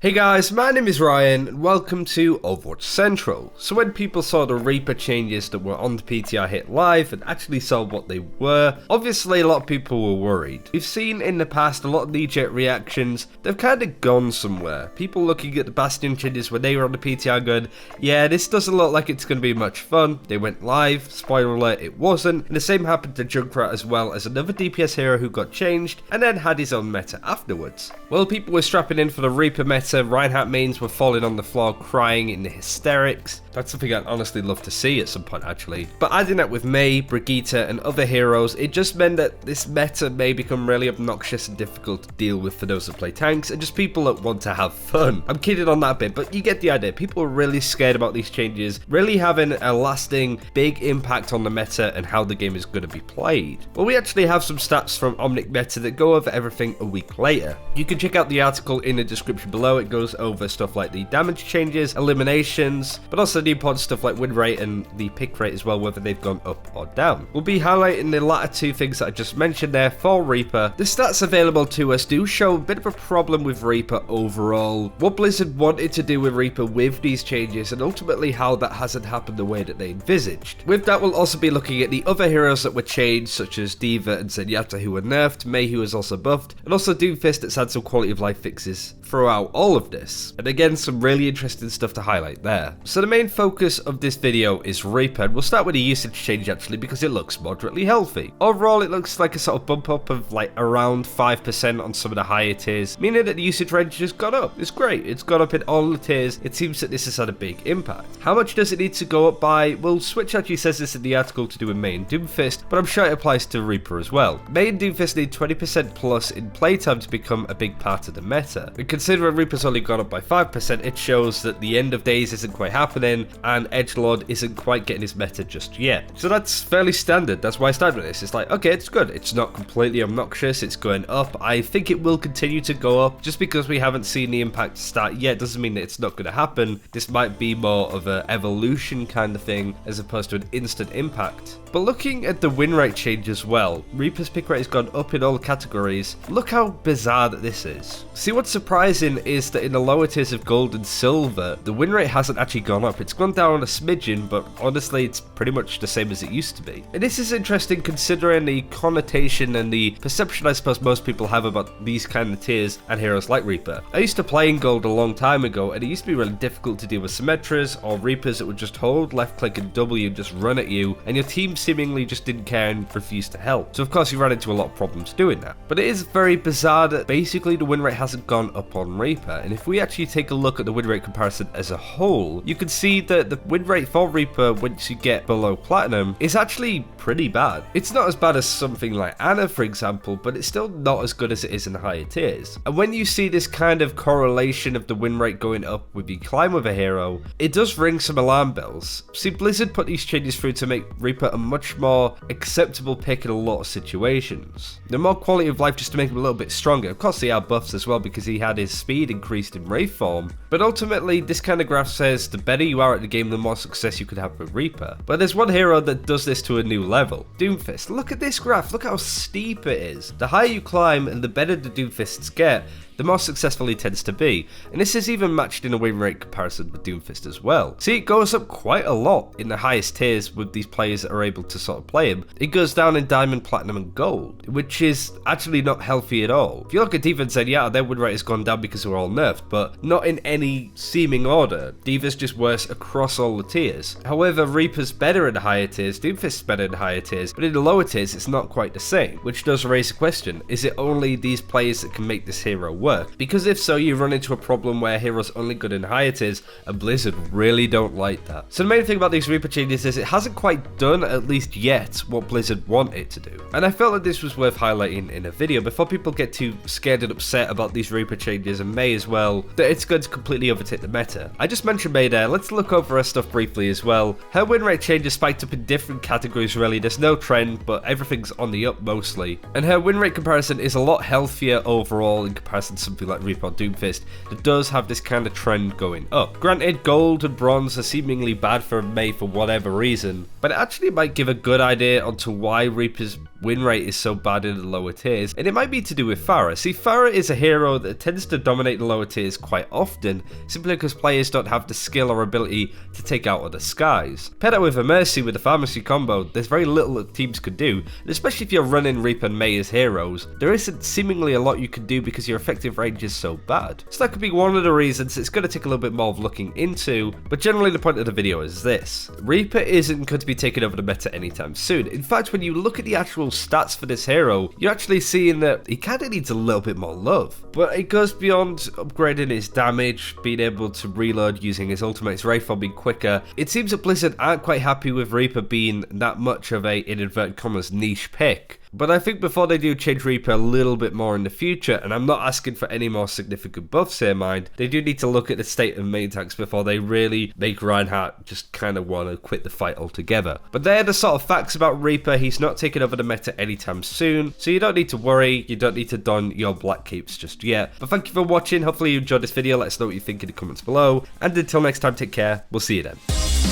Hey guys, my name is Ryan and welcome to Overwatch Central. So when people saw the Reaper changes that were on the PTR hit live and actually saw what they were, obviously a lot of people were worried. We've seen in the past a lot of knee-jerk reactions, they've kind of gone somewhere. People looking at the Bastion changes when they were on the PTR going, yeah, this doesn't look like it's going to be much fun. They went live, spoiler alert, it wasn't. And the same happened to Junkrat as well as another DPS hero who got changed and then had his own meta afterwards. Well, people were strapping in for the Reaper meta. Reinhardt mains were falling on the floor crying in hysterics. That's something I'd honestly love to see at some point actually. But adding that with Mei, Brigitte and other heroes, it just meant that this meta may become really obnoxious and difficult to deal with for those that play tanks and just people that want to have fun. I'm kidding on that bit, but you get the idea. People are really scared about these changes really having a lasting big impact on the meta and how the game is going to be played. Well, we actually have some stats from Omnic meta that go over everything a week later. You can check out the article in the description below. It goes over stuff like the damage changes, eliminations, but also the important stuff like win rate and the pick rate as well, whether they've gone up or down. We'll be highlighting the latter two things that I just mentioned there for Reaper. The stats available to us do show a bit of a problem with Reaper overall, what Blizzard wanted to do with Reaper with these changes, and ultimately how that hasn't happened the way that they envisaged. With that, we'll also be looking at the other heroes that were changed, such as d.va and Zenyatta who were nerfed, Mei who was also buffed, and also Doomfist that's had some quality of life fixes throughout all of this. And again, some really interesting stuff to highlight there. So the main focus of this video is Reaper, and we'll start with the usage change actually because it looks moderately healthy. Overall, it looks like a sort of bump up of like around 5% on some of the higher tiers, meaning that the usage range has gone up. It's great, it's gone up in all the tiers. It seems that this has had a big impact. How much does it need to go up by? Well, Switch actually says this in the article to do with Mei and Doomfist, but I'm sure it applies to Reaper as well. Mei and Doomfist need 20% plus in playtime to become a big part of the meta. And considering Reaper's only gone up by 5%, it shows that the end of days isn't quite happening and edgelord isn't quite getting his meta just yet. So that's fairly standard. That's why I started with this. It's like, okay, it's good. It's not completely obnoxious. It's going up. I think it will continue to go up. Just because we haven't seen the impact start yet doesn't mean that it's not going to happen. This might be more of an evolution kind of thing as opposed to an instant impact. But looking at the win rate change as well, Reaper's pick rate has gone up in all categories. Look how bizarre that this is. See, what's surprising is that in the lower tiers of gold and silver, the win rate hasn't actually gone up. It's gone down a smidgen, but honestly, it's pretty much the same as it used to be. And this is interesting considering the connotation and the perception I suppose most people have about these kind of tiers and heroes like Reaper. I used to play in gold a long time ago, and it used to be really difficult to deal with Symmetras or Reapers that would just hold left click and W and just run at you, and your team seemingly just didn't care and refused to help. So of course you ran into a lot of problems doing that. But it is very bizarre that basically the win rate hasn't gone up on Reaper, and if we actually take a look at the win rate comparison as a whole, you can see that the win rate for Reaper once you get below platinum is actually pretty bad. It's not as bad as something like Ana, for example, but it's still not as good as it is in the higher tiers. And when you see this kind of correlation of the win rate going up with you climb with a hero, it does ring some alarm bells. See, Blizzard put these changes through to make Reaper a much more acceptable pick in a lot of situations. The more quality of life just to make him a little bit stronger. Of course, he had buffs as well because he had his speed increased in Wraith form. But ultimately, this kind of graph says the better you are at the game, the more success you could have with Reaper. But there's one hero that does this to a new level. Doomfist. Look at this graph. Look how steep it is. The higher you climb and the better the Doomfists get, the more successful he tends to be. And this is even matched in a win rate comparison with Doomfist as well. See, it goes up quite a lot in the highest tiers with these players that are able to sort of play him. It goes down in Diamond, Platinum and Gold, which is actually not healthy at all. If you look at d.va and Zenyatta, their win rate has gone down because they're all nerfed, but not in any seeming order. d.va's just worse across all the tiers. However, Reaper's better in the higher tiers, Doomfist's better in the higher tiers, but in the lower tiers it's not quite the same, which does raise a question. Is it only these players that can make this hero work? Because if so, you run into a problem where heroes only good in higher tiers, and Blizzard really don't like that. So the main thing about these Reaper changes is it hasn't quite done, at least yet, what Blizzard want it to do. And I felt that this was worth highlighting in a video before people get too scared and upset about these Reaper changes, and Mei as well, that it's going to completely overtake the meta. I just mentioned Mei there, let's look over her stuff briefly as well. Her win rate changes spiked up in different categories really, there's no trend, but everything's on the up mostly. And her win rate comparison is a lot healthier overall in comparison to something like Reaper or Doomfist that does have this kind of trend going up. Granted, gold and bronze are seemingly bad for Mei for whatever reason, but it actually might give a good idea onto why Reaper's win rate is so bad in the lower tiers, and it might be to do with Pharah. See, Pharah is a hero that tends to dominate the lower tiers quite often, simply because players don't have the skill or ability to take out other skies. Paired with a Mercy with a Pharmacy combo, there's very little that teams could do, and especially if you're running Reaper and Mei as heroes, there isn't seemingly a lot you can do because your effective range is so bad. So that could be one of the reasons. It's going to take a little bit more of looking into, but generally the point of the video is this. Reaper isn't going to be taking over the meta anytime soon. In fact, when you look at the actual stats for this hero, you're actually seeing that he kind of needs a little bit more love. But it goes beyond upgrading his damage, being able to reload using his ultimate's Wraith being quicker. It seems that Blizzard aren't quite happy with Reaper being that much of a, in inverted commas, niche pick. But I think before they do change Reaper a little bit more in the future, and I'm not asking for any more significant buffs here, mind, they do need to look at the state of main tanks before they really make Reinhardt just kind of want to quit the fight altogether. But they're the sort of facts about Reaper. He's not taking over the meta anytime soon, so you don't need to worry, you don't need to don your black capes just yet. But thank you for watching, hopefully you enjoyed this video, let us know what you think in the comments below, and until next time, take care, we'll see you then.